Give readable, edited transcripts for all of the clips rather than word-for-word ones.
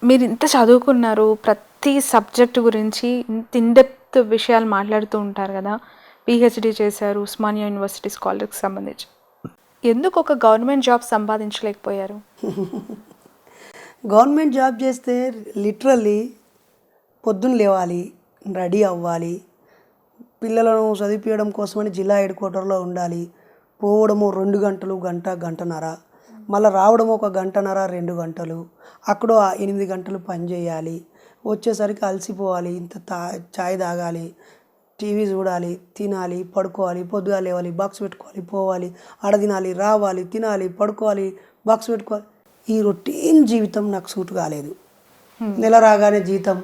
మీరు ఇంత చదువుకున్నారు, ప్రతి సబ్జెక్ట్ గురించి ఇంత ఇన్‌డెప్త్ విషయాలు మాట్లాడుతూ ఉంటారు కదా! పీహెచ్‌డీ చేశారు ఉస్మానియా యూనివర్సిటీ స్కాలర్‌కి సంబంధించి. ఎందుకు ఒక గవర్నమెంట్ జాబ్ సంపాదించలేకపోయారు? గవర్నమెంట్ జాబ్ చేస్తే లిటరల్లీ పొద్దున్న లేవాలి, రెడీ అవ్వాలి, పిల్లలను చదివించడం కోసమని జిల్లా హెడ్ క్వార్టర్లో ఉండాలి, పోవడము 2 గంటలు, గంటన్నర, మళ్ళీ రావడము 1 గంటన్నర 2 గంటలు, అక్కడ 8 గంటలు పని చేయాలి, వచ్చేసరికి అలసిపోవాలి, ఇంత చాయ్ తాగాలి, టీవీ చూడాలి, తినాలి, పడుకోవాలి, పొద్దుగా లేవాలి, బాక్స్ పెట్టుకోవాలి, పోవాలి, ఆడ తినాలి, రావాలి, తినాలి, పడుకోవాలి, బాక్స్ పెట్టుకోవాలి. ఈ రొటీన్ జీవితం నాకు సూట్ కాలేదు. నెల రాగానే జీతం,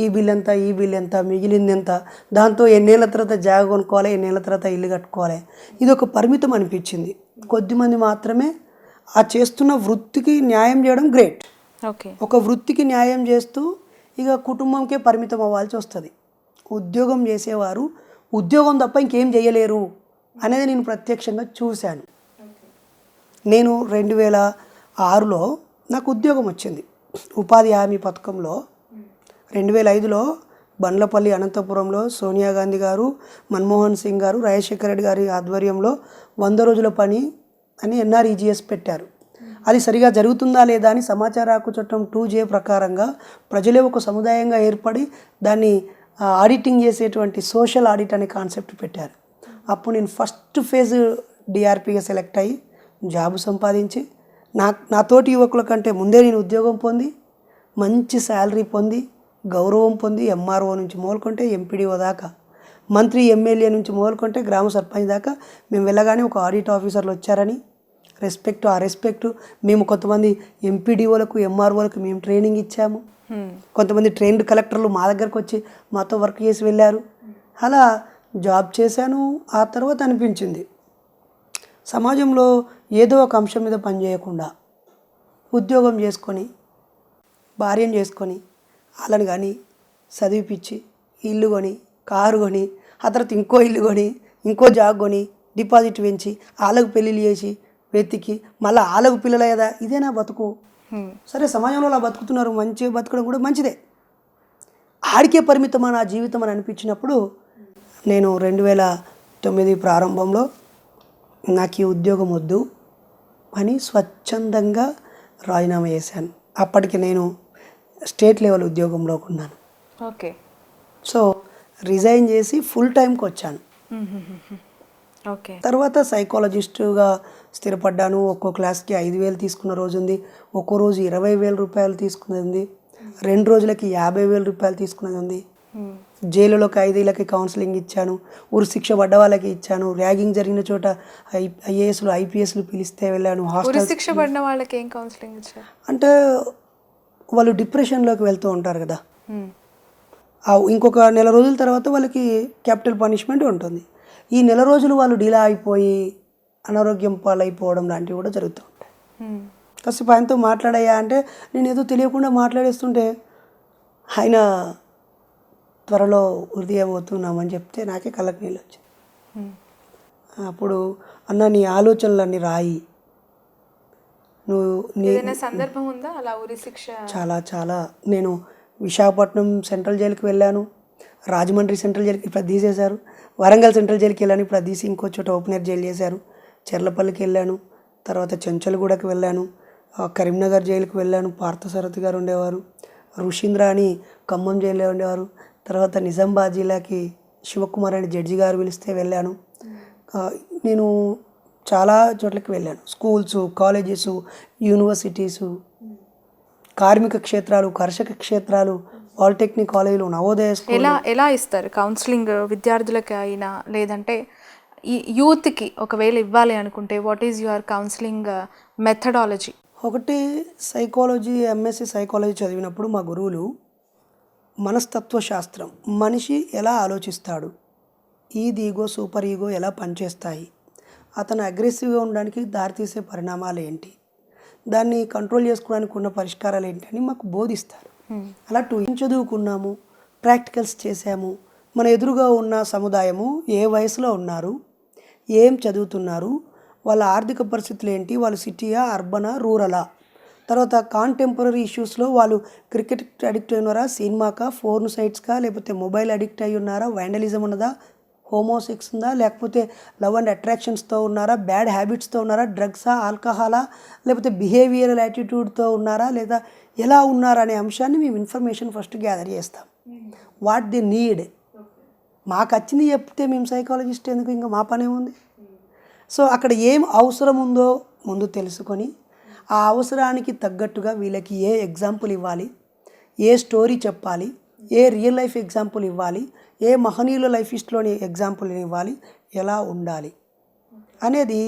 ఈ బిల్ ఎంత, ఈ బిల్ ఎంత, మిగిలింది ఎంత, దాంతో ఎన్నేళ్ళ తర్వాత జాగ కొనుక్కోవాలి, ఎన్నేళ్ళ తర్వాత ఇల్లు కట్టుకోవాలి. ఇది ఒక పరిమితం అనిపించింది. కొద్దిమంది మాత్రమే ఆ చేస్తున్న వృత్తికి న్యాయం చేయడం గ్రేట్. ఓకే. ఒక వృత్తికి న్యాయం చేస్తూ ఇక కుటుంబంకే పరిమితం అవ్వాల్సి వస్తుంది. ఉద్యోగం చేసేవారు ఉద్యోగం తప్ప ఇంకేం చేయలేరు అనేది నేను ప్రత్యక్షంగా చూశాను. నేను 2006లో నాకు ఉద్యోగం వచ్చింది ఉపాధి హామీ పథకంలో. 2005లో బండ్లపల్లి అనంతపురంలో సోనియా గాంధీ గారు, మన్మోహన్ సింగ్ గారు, రాజశేఖర రెడ్డి గారి ఆధ్వర్యంలో 100 రోజుల పని అని ఎన్ఆర్ఈజీఎస్ పెట్టారు. అది సరిగా జరుగుతుందా లేదా అని సమాచార హక్కు చట్టం 2J ప్రకారంగా ప్రజలే ఒక సముదాయంగా ఏర్పడి దాన్ని ఆడిటింగ్ చేసేటువంటి సోషల్ ఆడిట్ అనే కాన్సెప్ట్ పెట్టారు. అప్పుడు నేను ఫస్ట్ ఫేజ్ డిఆర్పిగా సెలెక్ట్ అయ్యి జాబు సంపాదించి నాతోటి యువకుల కంటే ముందే నేను ఉద్యోగం పొంది మంచి శాలరీ పొంది గౌరవం పొంది ఎంఆర్ఓ నుంచి మొదలుకుంటే ఎంపీడీఓ దాకా, మంత్రి ఎమ్మెల్యే నుంచి మొదలుకుంటే గ్రామ సర్పంచ్ దాకా మేము వెళ్ళగానే ఒక ఆడిట్ ఆఫీసర్లు వచ్చారని ఆ రెస్పెక్ట్ మేము కొంతమంది ఎంపీడీఓలకు ఎంఆర్ఓలకు మేము ట్రైనింగ్ ఇచ్చాము. కొంతమంది ట్రైన్డ్ కలెక్టర్లు మా దగ్గరకు వచ్చి మాతో వర్క్ చేసి వెళ్ళారు. అలా జాబ్ చేశాను. ఆ తర్వాత అనిపించింది సమాజంలో ఏదో ఒక అంశం మీద పనిచేయకుండా ఉద్యోగం చేసుకొని భార్యను చేసుకొని వాళ్ళని కానీ చదివిపించి ఇల్లు కొని కారు కొని ఆ తర్వాత ఇంకో ఇల్లు కొని ఇంకో జాబ్ కొని డిపాజిట్ పెంచి వాళ్ళకు పెళ్ళిళ్ళు చేసి వెతికి మళ్ళీ వాళ్ళకు పిల్లలు కదా, ఇదేనా బతుకు? సరే సమాజంలో అలా బతుకుతున్నారు, మంచిగా బతకడం కూడా మంచిదే. ఆడికే పరిమితమా నా జీవితం అని అనిపించినప్పుడు నేను 2009 ప్రారంభంలో నాకు ఈ ఉద్యోగం వద్దు అని స్వచ్ఛందంగా రాజీనామా చేశాను. అప్పటికి నేను స్టేట్ లెవెల్ ఉద్యోగంలోకి ఉన్నాను. ఓకే. సో రిజైన్ చేసి ఫుల్ టైంకి వచ్చాను. ఓకే. తర్వాత సైకాలజిస్టుగా స్థిరపడ్డాను. ఒక్కో క్లాస్కి 5,000 తీసుకున్న రోజు ఉంది, ఒక్కో రోజు 20,000 రూపాయలు తీసుకున్నది ఉంది, 2 రోజులకి 50,000 రూపాయలు తీసుకున్నది ఉంది. జైలులో ఖైదీలకి కౌన్సిలింగ్ ఇచ్చాను, ఉరి శిక్ష పడ్డ వాళ్ళకి ఇచ్చాను, ర్యాగింగ్ జరిగిన చోట ఐఏఎస్లు ఐపీఎస్లు పిలిస్తే వెళ్ళాను. హాస్టల్ శిక్ష పడిన వాళ్ళకి ఏం కౌన్సిలింగ్ ఇచ్చారు? అంటే వాళ్ళు డిప్రెషన్లోకి వెళ్తూ ఉంటారు కదా, ఇంకొక నెల రోజుల తర్వాత వాళ్ళకి క్యాపిటల్ పనిష్మెంట్ ఉంటుంది. ఈ నెల రోజులు వాళ్ళు డీలా అయిపోయి అనారోగ్యం పాలైపోవడం లాంటివి కూడా జరుగుతూ ఉంటాయి. కాసేపు ఆయనతో మాట్లాడాయా అంటే నేను ఏదో తెలియకుండా మాట్లాడేస్తుంటే ఆయన త్వరలో వృద్ధి అయిపోతున్నామని చెప్తే నాకే కళ్ళకి నీళ్ళు వచ్చాయి. అప్పుడు అన్న నీ ఆలోచనలన్నీ రాయి, నువ్వు సందర్భం ఉందా అలా ఉరి శిక్ష? చాలా నేను విశాఖపట్నం సెంట్రల్ జైలుకి వెళ్ళాను, రాజమండ్రి సెంట్రల్ జైలుకి ఇప్పుడు తీసేశారు, వరంగల్ సెంట్రల్ జైలుకి వెళ్ళాను, ఇప్పుడు తీసి ఇంకో చోట ఓపెన్ ఎయిర్ జైలు చేశారు, చెర్లపల్లికి వెళ్ళాను, తర్వాత చెంచల్గూడకి వెళ్ళాను, కరీంనగర్ జైలుకి వెళ్ళాను, పార్థసారథి గారు ఉండేవారు, ఋషీంద్ర అని ఖమ్మం జైల్లో ఉండేవారు, తర్వాత నిజామాబాద్ జిల్లాకి శివకుమార్ అని జడ్జి గారు పిలిస్తే వెళ్ళాను. నేను చాలా చోట్లకి వెళ్ళాను, స్కూల్స్, కాలేజెస్, యూనివర్సిటీసు, కార్మిక క్షేత్రాలు, కర్షక క్షేత్రాలు, పాలిటెక్నిక్ కాలేజీలు, నవోదయ స్కూల్. ఎలా ఇస్తారు కౌన్సిలింగ్ విద్యార్థులకి అయినా, లేదంటే ఈ యూత్కి ఒకవేళ ఇవ్వాలి అనుకుంటే what is your counselling methodology? ఒకటి సైకాలజీ, ఎంఎస్సి సైకాలజీ చదివినప్పుడు మా గురువులు మనస్తత్వ శాస్త్రం, మనిషి ఎలా ఆలోచిస్తాడు, ఈగో సూపర్ ఈగో ఎలా పనిచేస్తాయి, అతను అగ్రెసివ్గా ఉండడానికి దారితీసే పరిణామాలు ఏంటి, దాన్ని కంట్రోల్ చేసుకోవడానికి ఉన్న పరిష్కారాలు ఏంటి అని మాకు బోధిస్తారు. అలా 2 years చదువుకున్నాము, ప్రాక్టికల్స్ చేసాము. మన ఎదురుగా ఉన్న సముదాయము ఏ వయసులో ఉన్నారు, ఏం చదువుతున్నారు, వాళ్ళ ఆర్థిక పరిస్థితులు ఏంటి, వాళ్ళు సిటీయా అర్బనా రూరలా, తర్వాత కాంటెంపరీ ఇష్యూస్లో వాళ్ళు క్రికెట్ అడిక్ట్ అయి ఉన్నారా, సినిమాకా, ఫోన్ సైట్స్కా, లేకపోతే మొబైల్ అడిక్ట్ అయి ఉన్నారా, వ్యాండలిజం ఉన్నదా, హోమోసెక్స్ ఉందా, లేకపోతే లవ్ అండ్ అట్రాక్షన్స్తో ఉన్నారా, బ్యాడ్ హ్యాబిట్స్తో ఉన్నారా, డ్రగ్సా, ఆల్కహాలా, లేకపోతే బిహేవియరల్ యాటిట్యూడ్తో ఉన్నారా, లేదా ఎలా ఉన్నారా అనే అంశాన్ని మేము ఇన్ఫర్మేషన్ ఫస్ట్ గ్యాదర్ చేస్తాం. What the need. మాకు వచ్చింది చెప్తే మేము సైకాలజిస్ట్ ఎందుకు, ఇంకా మా పనే ఉంది. సో అక్కడ ఏం అవసరం ఉందో ముందు తెలుసుకొని ఆ అవసరానికి తగ్గట్టుగా వీళ్ళకి ఏ ఎగ్జాంపుల్ ఇవ్వాలి, ఏ స్టోరీ చెప్పాలి, ఏ రియల్ లైఫ్ ఎగ్జాంపుల్ ఇవ్వాలి, ఏ మహనీయుల లైఫ్ హిస్టరీలోని ఎగ్జాంపుల్ ఇవ్వాలి, ఎలా ఉండాలి అనేది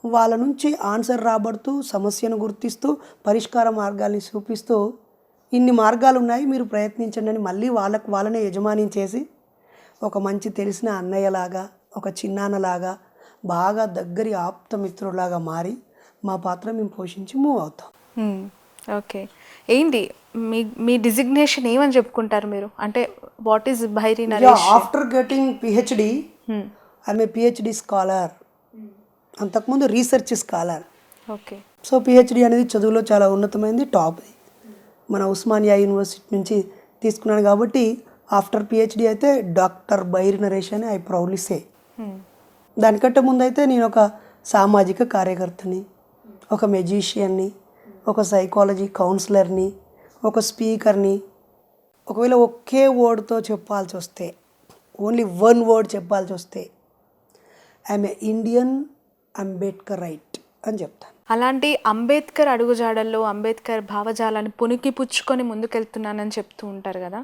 వాళ్ళ నుంచి ఆన్సర్ రాబడుతూ, సమస్యను గుర్తిస్తూ, పరిష్కార మార్గాల్ని చూపిస్తూ, ఇన్ని మార్గాలు ఉన్నాయి మీరు ప్రయత్నించండి అని మళ్ళీ వాళ్ళనే యజమాని చేసి ఒక మంచి తెలిసిన అన్నయ్యలాగా, ఒక చిన్నాన్నలాగా, బాగా దగ్గరి ఆప్తమిత్రులాగా మారి మా పాత్ర మేము పోషించి మూవ్ అవుతాం. ఓకే. ఏంటి మీ డిజిగ్నేషన్ ఏమని చెప్పుకుంటారు మీరు? అంటే what is Bairi Naresh? After getting PhD I'm a PhD scholar. అంతకుముందు research scholar. Okay. So PhD అనేది చదువులో చాలా ఉన్నతమైనది, టాప్ది. మన ఉస్మానియా యూనివర్సిటీ నుంచి తీసుకున్నాను కాబట్టి ఆఫ్టర్ పిహెచ్డి అయితే డాక్టర్ బైరి నరేష్ అని ఐ ప్రౌడ్లీ సే. దానికంటే ముందు అయితే నేను ఒక సామాజిక కార్యకర్తని, ఒక మెజీషియన్ని, ఒక సైకాలజీ కౌన్సిలర్ని, ఒక స్పీకర్ని. ఒకవేళ ఒకే వర్డ్తో చెప్పాల్సి వస్తే, ఓన్లీ వన్ వర్డ్ చెప్పాల్సి వస్తే, I'm a Indian Ambedkar right అని చెప్తాను. అలాంటి అంబేద్కర్ అడుగుజాడల్లో అంబేద్కర్ భావజాలాన్ని పునికి పుచ్చుకొని ముందుకెళ్తున్నానని చెప్తూ ఉంటారు కదా.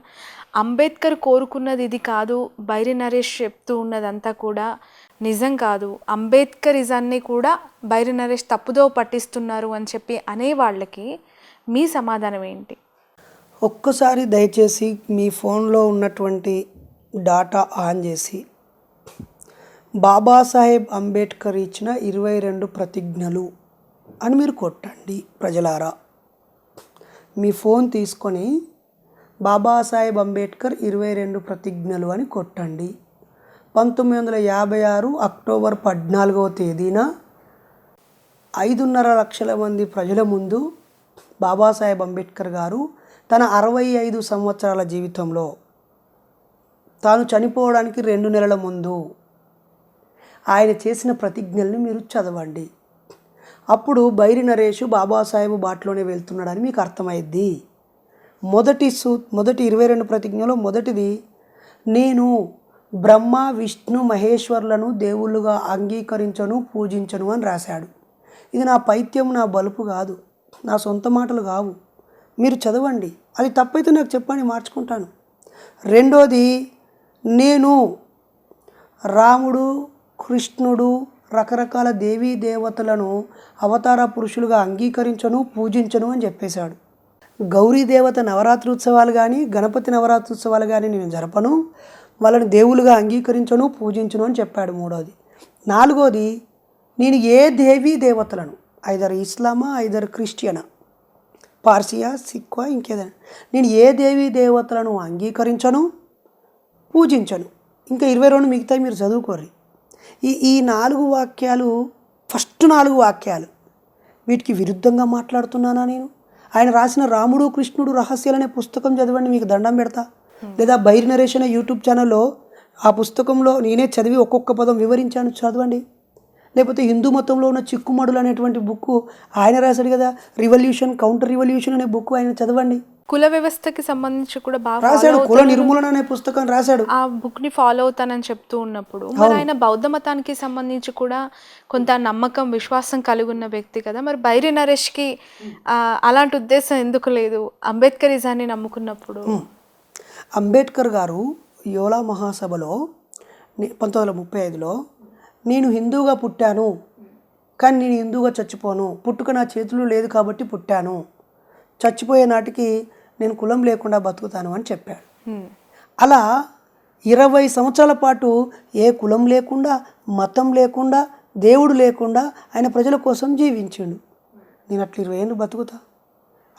అంబేద్కర్ కోరుకున్నది ఇది కాదు, బైరి నరేష్ చెప్తూ ఉన్నదంతా కూడా నిజం కాదు, అంబేద్కరిజాన్ని కూడా బైరి నరేష్ తప్పుదో పట్టిస్తున్నారు అని చెప్పి అనే వాళ్ళకి మీ సమాధానం ఏంటి? ఒక్కసారి దయచేసి మీ ఫోన్లో ఉన్నటువంటి డాటా ఆన్ చేసి బాబాసాహెబ్ అంబేద్కర్ ఇచ్చిన 22 ప్రతిజ్ఞలు అని మీరు కొట్టండి. ప్రజలారా, మీ ఫోన్ తీసుకొని బాబాసాహెబ్ అంబేద్కర్ 22 ప్రతిజ్ఞలు అని కొట్టండి. 1956 అక్టోబర్ 14వ తేదీన 5.5 లక్షల మంది ప్రజల ముందు బాబాసాహెబ్ అంబేద్కర్ గారు తన 65 సంవత్సరాల జీవితంలో తాను చనిపోవడానికి 2 నెలల ముందు ఆయన చేసిన ప్రతిజ్ఞల్ని మీరు చదవండి. అప్పుడు బైరి నరేష్ బాబాసాహెబ్ బాటలోనే వెళ్తున్నాడని మీకు అర్థమైద్ది. మొదటి 22 ప్రతిజ్ఞలో మొదటిది, నేను బ్రహ్మ విష్ణు మహేశ్వర్లను దేవుళ్ళుగా అంగీకరించను, పూజించను అని రాశాడు. ఇది నా పైత్యం, నా బలుపు కాదు, నా సొంత మాటలు కావు. మీరు చదవండి, అది తప్పైతే నాకు చెప్పండి, మార్చుకుంటాను. రెండోది, నేను రాముడు, కృష్ణుడు, రకరకాల దేవీ దేవతలను అవతార పురుషులుగా అంగీకరించను, పూజించను అని చెప్పేశాడు. గౌరీ దేవత నవరాత్రి ఉత్సవాలు కానీ, గణపతి నవరాత్రి ఉత్సవాలు కానీ నేను జరపను, వాళ్ళని దేవుళ్ళుగా అంగీకరించను, పూజించను అని చెప్పాడు. మూడోది. నాలుగోది, నేను ఏ దేవీ దేవతలను, ఐదర్ ఇస్లామా, ఐదర్ క్రిస్టియనా, పార్సియా, సిక్వా, ఇంకేదైనా, నేను ఏ దేవీ దేవతలను అంగీకరించను, పూజించను. ఇంకా 22 మిగతాయి మీరు చదువుకోర్రి. ఈ 4 వాక్యాలు, ఫస్ట్ 4 వాక్యాలు వీటికి విరుద్ధంగా మాట్లాడుతున్నానా నేను? ఆయన రాసిన రాముడు కృష్ణుడు రహస్యాలనే పుస్తకం చదవండి, మీకు దండం పెడతా. లేదా బైరి నరేష్ అనే యూట్యూబ్ ఛానల్లో ఆ పుస్తకంలో నేనే చదివి ఒక్కొక్క పదం వివరించాను, చదవండి. లేకపోతే హిందూ మతంలో ఉన్న చిక్కుమడులు అనేటువంటి బుక్ ఆయన రాశాడు కదా, రివల్యూషన్ కౌంటర్ రివల్యూషన్ అనే బుక్ ఆయన చదవండి. కుల వ్యవస్థకి సంబంధించి కూడా బాగా రాశాడు, కుల నిర్మూలన అనే పుస్తకం రాశాడు. ఆ బుక్ ని ఫాలో అవుతానని చెప్తూ ఉన్నప్పుడు మరి ఆయన బౌద్ధ మతానికి సంబంధించి కూడా కొంత నమ్మకం, విశ్వాసం కలిగి ఉన్న వ్యక్తి కదా. మరి బైరి నరేష్ కి అలాంటి ఉద్దేశం ఎందుకు లేదు అంబేద్కరిజాన్ని నమ్ముకున్నప్పుడు? అంబేద్కర్ గారు యోలా మహాసభలో 1935లో నేను హిందూగా పుట్టాను, కానీ నేను హిందూగా చచ్చిపోను, పుట్టుక నా చేతులు లేదు కాబట్టి పుట్టాను, చచ్చిపోయే నాటికి నేను కులం లేకుండా బతుకుతాను అని చెప్పాడు. అలా 20 సంవత్సరాల పాటు ఏ కులం లేకుండా, మతం లేకుండా, దేవుడు లేకుండా ఆయన ప్రజల కోసం జీవించిండు. నేను అట్లా 20 ఏళ్ళు బతుకుతా.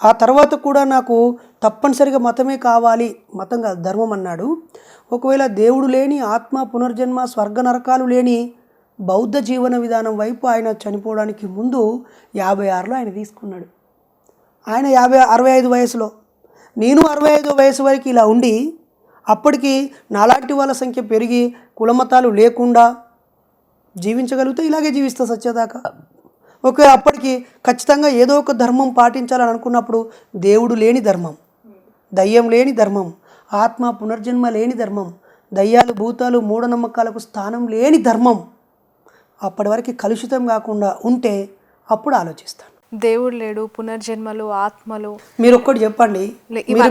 ఆ తర్వాత కూడా నాకు తప్పనిసరిగా మతమే కావాలి, మతం కాదు ధర్మం అన్నాడు. ఒకవేళ దేవుడు లేని, ఆత్మ, పునర్జన్మ, స్వర్గ నరకాలు లేని బౌద్ధ జీవన విధానం వైపు ఆయన చనిపోవడానికి ముందు 56లో ఆయన తీసుకున్నాడు. ఆయన 65 వయసులో, నేను 65 వయసు వరకు ఇలా ఉండి అప్పటికి నాలాంటి వాళ్ళ సంఖ్య పెరిగి కులమతాలు లేకుండా జీవించగలిగితే ఇలాగే జీవిస్తా సత్యదాకా. ఓకే, అప్పటికి ఖచ్చితంగా ఏదో ఒక ధర్మం పాటించాలని అనుకున్నప్పుడు దేవుడు లేని ధర్మం, దయ్యం లేని ధర్మం, ఆత్మ పునర్జన్మ లేని ధర్మం, దయ్యాలు భూతాలు మూఢనమ్మకాలకు స్థానం లేని ధర్మం అప్పటి వరకు కలుషితం కాకుండా ఉంటే అప్పుడు ఆలోచిస్తాను. దేవుడు లేడు, పునర్జన్మలు, ఆత్మలు. మీరు ఒక్కటి చెప్పండి,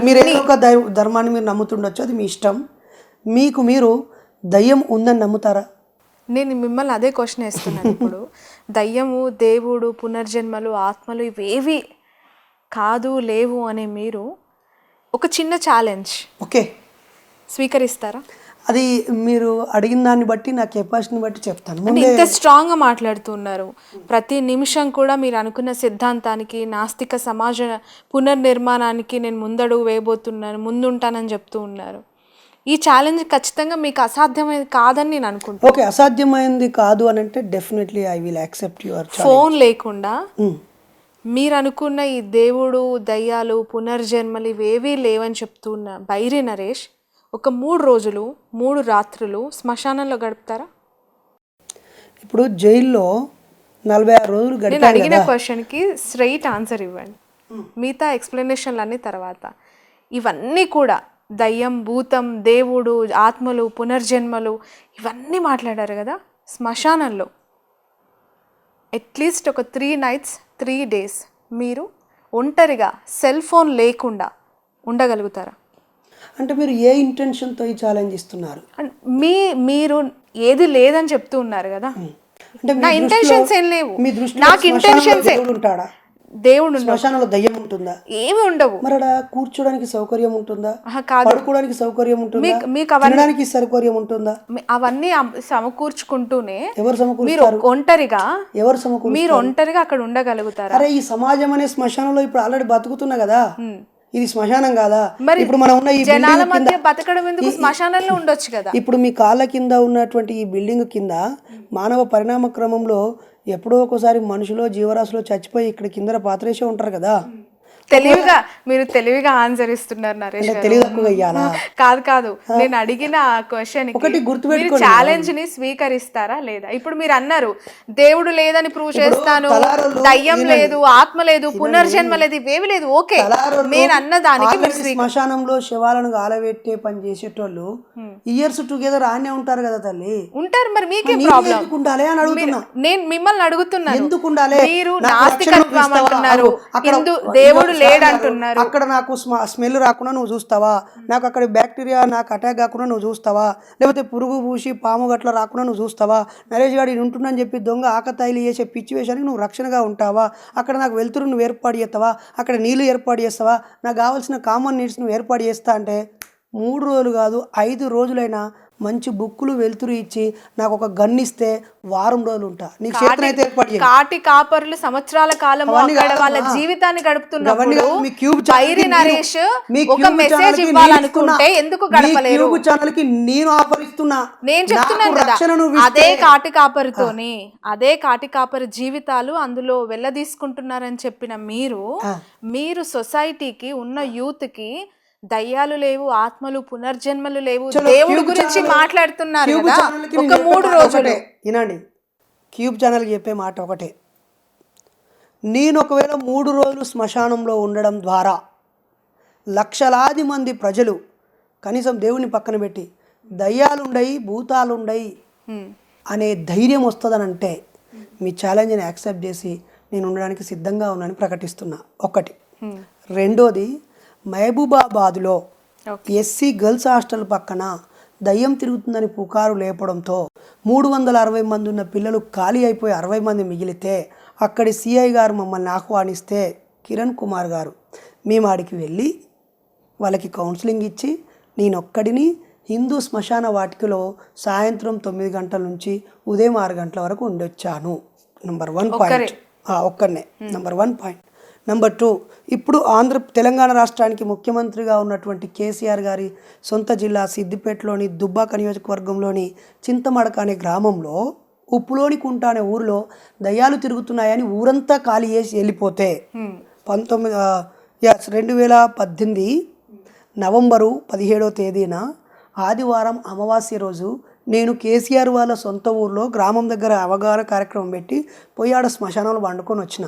మీరు ఏదో ఒక ధర్మాన్ని మీరు నమ్ముతుండొచ్చు, అది మీ ఇష్టం. మీరు దయ్యం ఉందని నమ్ముతారా? నేను మిమ్మల్ని అదే క్వశ్చన్ వేస్తున్నాను ఇప్పుడు. దయ్యము, దేవుడు, పునర్జన్మలు, ఆత్మలు ఇవేవి కాదు, లేవు అనే మీరు ఒక చిన్న ఛాలెంజ్ ఓకే స్వీకరిస్తారా? అది మీరు అడిగిన దాన్ని బట్టి నా కెపాసిటీని బట్టి చెప్తాను. అంటే ఇంత స్ట్రాంగ్గా మాట్లాడుతున్నారు. ప్రతి నిమిషం కూడా మీరు అనుకున్న సిద్ధాంతానికి, నాస్తిక సమాజ పునర్నిర్మాణానికి నేను ముందడుగు వేయబోతున్నాను, ముందుంటానని చెప్తూ ఉన్నారు. ఈ ఛాలెంజ్ ఖచ్చితంగా మీకు అసాధ్యమైనది కాదని నేను అనుకుంటున్నాను. ఓకే, అసాధ్యమైనది కాదు అని అంటే definitely I will accept your challenge. Phone లేకుండా మీరు అనుకున్న ఈ దేవుడు, దయ్యాలు, పునర్జన్మలు ఇవేవీ లేవని చెప్తున్న బైరి నరేష్ ఒక 3 రోజులు 3 రాత్రులు శ్మశానంలో గడుపుతారా? ఇప్పుడు జైల్లో 46 రోజులు నేను గడిపాను అడిగిన కదా. క్వశ్చన్కి స్ట్రైట్ ఆన్సర్ ఇవ్వండి. మిగతా ఎక్స్ప్లెనేషన్లు అన్ని తర్వాత. ఇవన్నీ కూడా దయ్యం, భూతం, దేవుడు, ఆత్మలు, పునర్జన్మలు ఇవన్నీ మాట్లాడారు కదా. శ్మశానంలో అట్లీస్ట్ ఒక 3 nights 3 days మీరు ఒంటరిగా సెల్ ఫోన్ లేకుండా ఉండగలుగుతారా? అంటే మీరు ఏ ఇంటెన్షన్తో ఈ ఛాలెంజ్ ఇస్తున్నారు? మీరు ఏది లేదని చెప్తూ ఉన్నారు కదా. అంటే నా ఇంటెన్షన్స్ ఏం లేవు. మీ దృష్టిలో నాకు ఇంటెన్షన్స్ దేవుడు ఉంటాడా? దేవుడు శ్మశానంలో దయ్యం ఉంటుందా? ఏమి ఉండవు. మరి అక్కడ కూర్చోడానికి సౌకర్యం ఉంటుందా? కాదు, పడుకోవడానికి సౌకర్యం ఉంటుందా? మీకు తినడానికి సౌకర్యం ఉంటుందా? అవన్నీ సమకూర్చుకుంటూనే ఎవరు మీరు సమకూరుస్తారు? ఒంటరిగా ఎవరు సమకూరు? మీరు ఒంటరిగా అక్కడ ఉండగలుగుతారా? అరే, ఈ సమాజం అనే శ్మశానంలో ఇప్పుడు ఆల్రెడీ బతుకుతున్నా కదా, ఇది శ్మశానం కాదా? మరి ఇప్పుడు మనం ఉన్న ఈ జనాల బిల్డింగ్ మధ్య కింద, బతకడం ఎందుకు? శ్మశానంలో ఉండొచ్చు కదా. ఇప్పుడు మీ కాళ్ళ కింద ఉన్నటువంటి ఈ బిల్డింగ్ కింద మానవ పరిణామ క్రమంలో ఎప్పుడో ఒకసారి మనుషులో జీవరాశులో చచ్చిపోయి ఇక్కడ కింద పాత్రేసే ఉంటారు కదా. మీరు తెలివిగా ఆన్సర్ ఇస్తున్నారు నరేష్ గారు. తెలివి తక్కువ అయ్యాలా? కాదు, నేను అడిగిన క్వశ్చన్ ఒకటి గుర్తుపెట్టుకోండి, ఛాలెంజ్ ని స్వీకరిస్తారా లేదా? ఇప్పుడు మీరు అన్నారు దేవుడు లేదని ప్రూవ్ చేస్తాను, దయ్యం లేదు, ఆత్మ లేదు, పునర్జన్మ లేదు, ఇవేవి లేదు. ఓకే, నేను అన్న దానికి శ్మశానంలో శవాలను గాలబెట్టే పని చేసేటోళ్ళు ఇయర్స్ టుగెదర్ ఆనే ఉంటారు కదా తల్లి. ఉంటారు. మరి మీకే ప్రాబ్లం? ఉండాలి అని అడుగుతున్నా. నేను మిమ్మల్ని అడుగుతున్నాను, ఎందుకు ఉండాలి? మీరు నాస్తికత్వం అంటున్నారు, దేవుడు లేడంటున్నారు. అక్కడ నాకు స్మెల్ రాకుండా నువ్వు చూస్తావా? నాకు అక్కడ బ్యాక్టీరియా నాకు అటాక్ కాకుండా నువ్వు చూస్తావా? లేకపోతే పురుగు పూసి పాము గట్ల రాకుండా నువ్వు చూస్తావా? నరేష్ గారు ఇది ఉంటుందని చెప్పి దొంగ ఆకతాయిలు చేసే పిచ్చి వేషానికి నువ్వు రక్షణగా ఉంటావా? అక్కడ నాకు వెలుతురు నువ్వు ఏర్పాటు చేస్తావా? అక్కడ నీళ్లు ఏర్పాటు చేస్తావా? నాకు కావాల్సిన కామన్ నీడ్స్ నువ్వు ఏర్పాటు చేస్తా అంటే 3 రోజులు కాదు 5 రోజులైనా మంచి బుక్కులు వెలుతురు ఇచ్చి నాకు ఒక గన్ ఇస్తే వారం రోజులు ఉంటా. నీకు చేతనైతే ఏర్పాటు చేయి. కాటి కాపర్లు సంవత్సరాల కాలం అక్కడ వాళ్ళ జీవితాన్ని గడుపుతున్నప్పుడు బైరి నరేష్ ఒక మెసేజ్ ఇవ్వాలనుకుంటే ఎందుకు గడపలేరు? యూట్యూబ్ ఛానల్ కి నేను ఆఫర్ ఇస్తున్నా. నేను చెప్తున్నాను కదా, అదే కాటి కాపరితోని అదే కాటి కాపరి జీవితాలు అందులో వెళ్ళదీసుకుంటున్నారని చెప్పిన మీరు సొసైటీకి ఉన్న యూత్ కి దయ్యాలు లేవు, ఆత్మలు, పునర్జన్మలు లేవు, దేవుడి గురించి మాట్లాడుతున్నారు కదా ఒక 3 రోజులు. వినండి, క్యూబ్ ఛానల్కి చెప్పే మాట ఒకటే, నేను ఒకవేళ 3 రోజులు శ్మశానంలో ఉండడం ద్వారా లక్షలాది మంది ప్రజలు కనీసం దేవుని పక్కన పెట్టి దయ్యాలుండయి భూతాలుండయి అనే ధైర్యం వస్తుందనంటే మీ ఛాలెంజ్ని యాక్సెప్ట్ చేసి నేను ఉండడానికి సిద్ధంగా ఉన్నానని ప్రకటిస్తున్నా. ఒకటి. రెండోది, మహబూబాబాద్లో ఎస్సీ గర్ల్స్ హాస్టల్ పక్కన దయ్యం తిరుగుతుందని పుకారు లేపడంతో 360 మంది ఉన్న పిల్లలు ఖాళీ అయిపోయి 60 మంది మిగిలితే అక్కడి సిఐ గారు మమ్మల్ని ఆహ్వానిస్తే కిరణ్ కుమార్ గారు మేము ఆడికి వెళ్ళి వాళ్ళకి కౌన్సిలింగ్ ఇచ్చి నేనొక్కడిని హిందూ శ్మశాన వాటికలో సాయంత్రం 9 గంటల నుంచి ఉదయం 6 గంటల వరకు ఉండొచ్చాను. Number 1 point. ఒక్కనే నంబర్ 1 పాయింట్. నంబర్ 2, ఇప్పుడు తెలంగాణ రాష్ట్రానికి ముఖ్యమంత్రిగా ఉన్నటువంటి కేసీఆర్ గారి సొంత జిల్లా సిద్దిపేటలోని దుబ్బాక నియోజకవర్గంలోని చింతమడక అనే గ్రామంలో ఉప్పులోని కుంట అనే ఊరిలో దయ్యాలు తిరుగుతున్నాయని ఊరంతా ఖాళీ చేసి వెళ్ళిపోతే 2018 నవంబరు 17వ తేదీన ఆదివారం అమావాస్య రోజు నేను కేసీఆర్ వాళ్ళ సొంత ఊర్లో గ్రామం దగ్గర అవగాహన కార్యక్రమం పెట్టి పోయి ఆడ శ్మశానంలో వండుకొని వచ్చిన.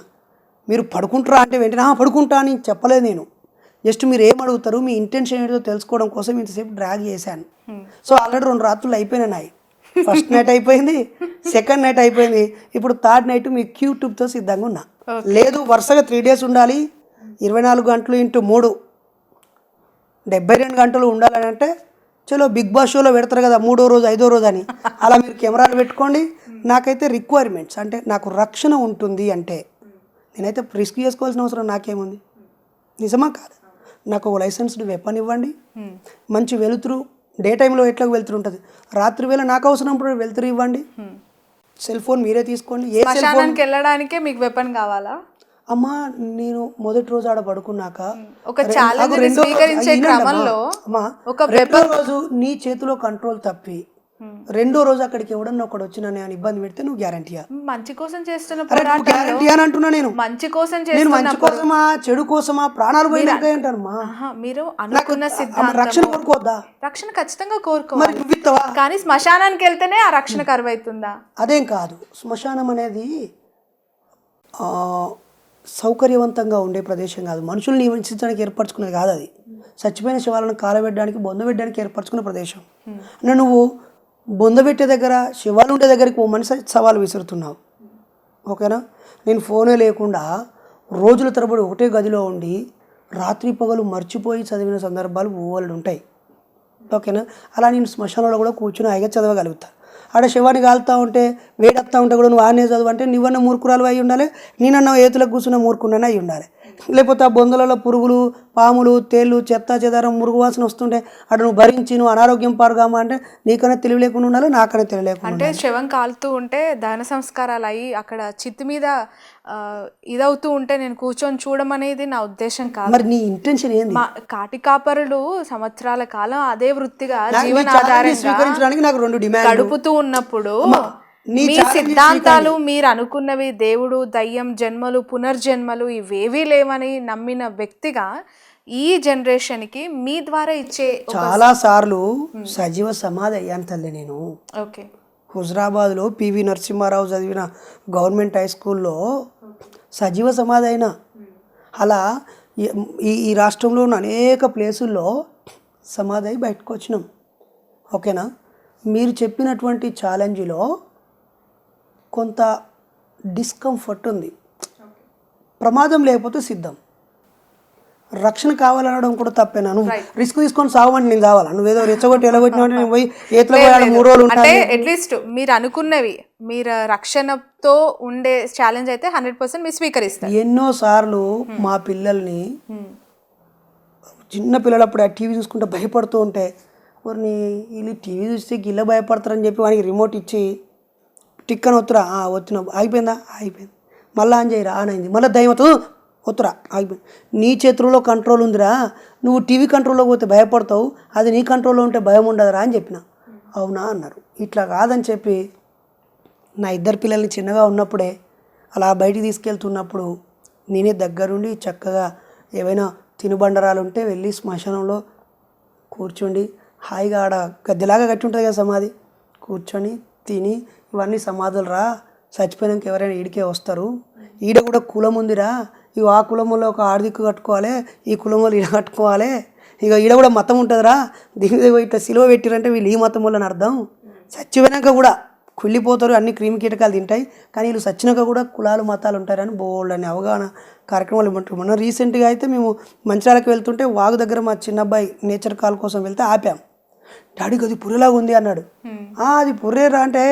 మీరు పడుకుంటారా అంటే వెంటనే పడుకుంటా అని చెప్పలేదు నేను. జస్ట్ మీరు ఏం అడుగుతారు, మీ ఇంటెన్షన్ ఏంటో తెలుసుకోవడం కోసం ఇంతసేపు డ్రాగ్ చేశాను. సో ఆల్రెడీ 2 రాత్రులు అయిపోయినాయి. ఫస్ట్ నైట్ అయిపోయింది, సెకండ్ నైట్ అయిపోయింది, ఇప్పుడు థర్డ్ నైట్ మీ క్యూట్యూబ్తో సిద్ధంగా ఉన్నా. లేదు వరుసగా 3 days ఉండాలి, 24 గంటలు ఇంటూ 3 72 గంటలు ఉండాలని అంటే చలో బిగ్ బాస్ షోలో పెడతారు కదా 3వ రోజు 5వ రోజు అని, అలా మీరు కెమెరాలు పెట్టుకోండి. నాకైతే రిక్వైర్మెంట్స్ అంటే నాకు రక్షణ ఉంటుంది అంటే నేనైతే రిస్క్ చేసుకోవాల్సిన అవసరం నాకేముంది? నిజమా కాదు? నాకు ఒక లైసెన్స్డ్ వెపన్ ఇవ్వండి, మంచి వెలుతురు, డే టైంలో ఎట్లా వెలుతురు ఉంటుంది, రాత్రి వేళ నాకు అవసరం వెలుతురు ఇవ్వండి, సెల్ ఫోన్ మీరే తీసుకోండి. ఏ సెల్ ఫోన్ వెళ్ళడానికే మీకు వెపన్ కావాలా? అమ్మా నేను మొదటి రోజు ఆడ పడుకున్నాక ఒక ఛాలెంజ్ స్వీకరించే క్రమంలో రెండో రోజు నీ చేతిలో కంట్రోల్ తప్పి రెండో రోజు అక్కడికి ఎవడన్నా ఒకడు వచ్చి నన్ను ఇబ్బంది పెడితే నువ్వు గ్యారంటీయా? మంచి కోసం చేస్తున్న గ్యారంటీ అని అంటున్నా నేను. మంచి కోసం నేను మంచి కోసమా చెడు కోసమా ప్రాణాలు పోయినాక అంటానమ్మా. మీరు అనుకున్న రక్షణ కోరుకోవద్దా? రక్షణ ఖచ్చితంగా కోరుకోవాలి, నువ్వు ఇస్తావా? కానీ శ్మశానానికి వెళ్తేనే ఆ రక్షణ కరువైతుందా? అదేం కాదు. శ్మశానం అనేది సౌకర్యవంతంగా ఉండే ప్రదేశం కాదు, మనుషులు నివసించడానికి ఏర్పరచుకునేది కాదు. అది చచ్చిపోయిన శవాలను కాలబెట్టడానికి బొందబెట్టడానికి ఏర్పరచుకునే ప్రదేశం. అంటే నువ్వు బొందబెట్టే దగ్గర శవాలు ఉండే దగ్గరికి ఓ మనిషి సవాలు విసురుతున్నావు. ఓకేనా? నేను ఫోనే లేకుండా రోజుల తరబడి ఒకటే గదిలో ఉండి రాత్రి పగలు మర్చిపోయి చదివిన సందర్భాలు ఊళ్ళు ఉంటాయి. ఓకేనా? అలా నేను శ్మశానంలో కూడా కూర్చుని హాయిగా చదవగలుగుతా. ఆడ శవాన్ని కాలుతూ ఉంటే వేడెత్తా ఉంటే కూడా నువ్వు ఆనే చదువు అంటే నువ్వన్న మూర్ఖురాలు అయి ఉండాలి, నేనన్న ఏతులకు కూర్చున్న మూర్ఖుడనే అయి ఉండాలి. లేకపోతే ఆ బొందలలో పురుగులు, పాములు, తేళ్ళు, చెత్త చెదారం, మురుగు వాసన వస్తుంటే అటు నువ్వు భరించి నువ్వు అనారోగ్యం పారుగామా అంటే నీకనే తెలివి లేకుండా ఉండాలి, నాకనే తెలివి లేకుండా. అంటే శవం కాలుతూ ఉంటే దహన సంస్కారాలు అయ్యి అక్కడ చిత్తి మీద ఇదవుతూ ఉంటే నేను కూర్చొని చూడమనేది నా ఉద్దేశం కాదు. మరి నీ ఇంటెన్షన్ ఏంది? కాటి కాపరులు సంవత్సరాల కాలం అదే వృత్తిగా జీవనాధారంగా నాకు 2 డిమాండ్ గడుపుతూ ఉన్నప్పుడు మీ సిద్ధాంతాలు మీరు అనుకున్నవి దేవుడు, దయ్యం, జన్మలు, పునర్జన్మలు ఇవేవీ లేవని నమ్మిన వ్యక్తిగా ఈ జనరేషన్కి మీ ద్వారా ఇచ్చే చాలా సార్లు సజీవ సమాధి అయ్యాను తల్లి నేను. ఓకే, హుజరాబాద్లో పివి నరసింహారావు చదివిన గవర్నమెంట్ హై స్కూల్లో సజీవ సమాధి అయినా. అలా ఈ రాష్ట్రంలో ఉన్న అనేక ప్లేసుల్లో సమాధి అయి బయటకు వచ్చినాం. ఓకేనా? మీరు చెప్పినటువంటి ఛాలెంజ్లో కొంత డిస్కంఫర్ట్ ఉంది. ప్రమాదం లేకపోతే సిద్ధం. రక్షణ కావాలనడం కూడా తప్పేనాను. రిస్క్ తీసుకొని సావమంటే నేను కావాలా? నువ్వేదో రెచ్చగొట్టి ఎలగొట్టిన నేను పోయి ఏట్లో 3 రోజులు అంటే అట్లీస్ట్ మీరు అనుకున్నవి మీరు రక్షణతో ఉండే ఛాలెంజ్ అయితే 100% మీరు స్వీకరిస్తారు. ఎన్నోసార్లు మా పిల్లల్ని చిన్న పిల్లలప్పుడు ఆ టీవీ చూసుకుంటే భయపడుతూ ఉంటే వారిని వీళ్ళు టీవీ చూస్తే గిల్ల భయపడతారని చెప్పి వానికి రిమోట్ ఇచ్చి టిక్కని ఒత్తురా వచ్చిన అయిపోయిందా అయిపోయింది, మళ్ళీ ఆన్ చేయరా ఆన్ అయింది, మళ్ళీ దయ్యం ఒత్తురా అయిపోయింది. నీ చేతుల్లో కంట్రోల్ ఉందిరా, నువ్వు టీవీ కంట్రోల్లో పోతే భయపడతావు, అది నీ కంట్రోల్లో ఉంటే భయం ఉండదురా అని చెప్పిన. అవునా అన్నారు. ఇట్లా కాదని చెప్పి నా 2 పిల్లల్ని చిన్నగా ఉన్నప్పుడే అలా బయటికి తీసుకెళ్తున్నప్పుడు నేనే దగ్గరుండి చక్కగా ఏవైనా తినుబండరాలు ఉంటే వెళ్ళి శ్మశానంలో కూర్చోండి, హాయిగా ఆడ గద్దెలాగా కట్టి ఉంటుంది కదా సమాధి, కూర్చొని తిని ఇవన్నీ సమాధులు రా, చచ్చిపోయినాక ఎవరైనా ఈడికే వస్తారు, ఈడ కూడా కులం ఉందిరా, ఇక ఆ కులంలో ఒక ఆర్థిక కట్టుకోవాలి, ఈ కులంలో ఈడ కట్టుకోవాలి, ఇక ఈడ కూడా మతం ఉంటుందిరా, దీని ఇట్లా సిలువ పెట్టిరంటే వీళ్ళు ఈ మతం వల్ల అర్థం. చచ్చిపోయినాక కూడా కుళ్ళిపోతారు, అన్ని క్రిమి కీటకాలు తింటాయి, కానీ వీళ్ళు చచ్చినాక కూడా కులాలు మతాలు ఉంటారని బోల్డ్ అని అవగాహన కార్యక్రమాలు ఇవ్వమంటారు. మొన్న రీసెంట్గా అయితే మేము మంచిర్యాలకు వెళ్తుంటే వాగు దగ్గర మా చిన్న అబ్బాయి నేచర్ కాల్ కోసం వెళ్తే ఆపాం. డాడీకి అది పుర్రెలాగా ఉంది అన్నాడు. అది పుర్రేరా అంటే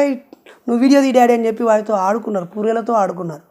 నువ్వు వీడియో తీ డాడీ అని చెప్పి వాటితో ఆడుకున్నారు, పుర్రెలతో ఆడుకున్నారు.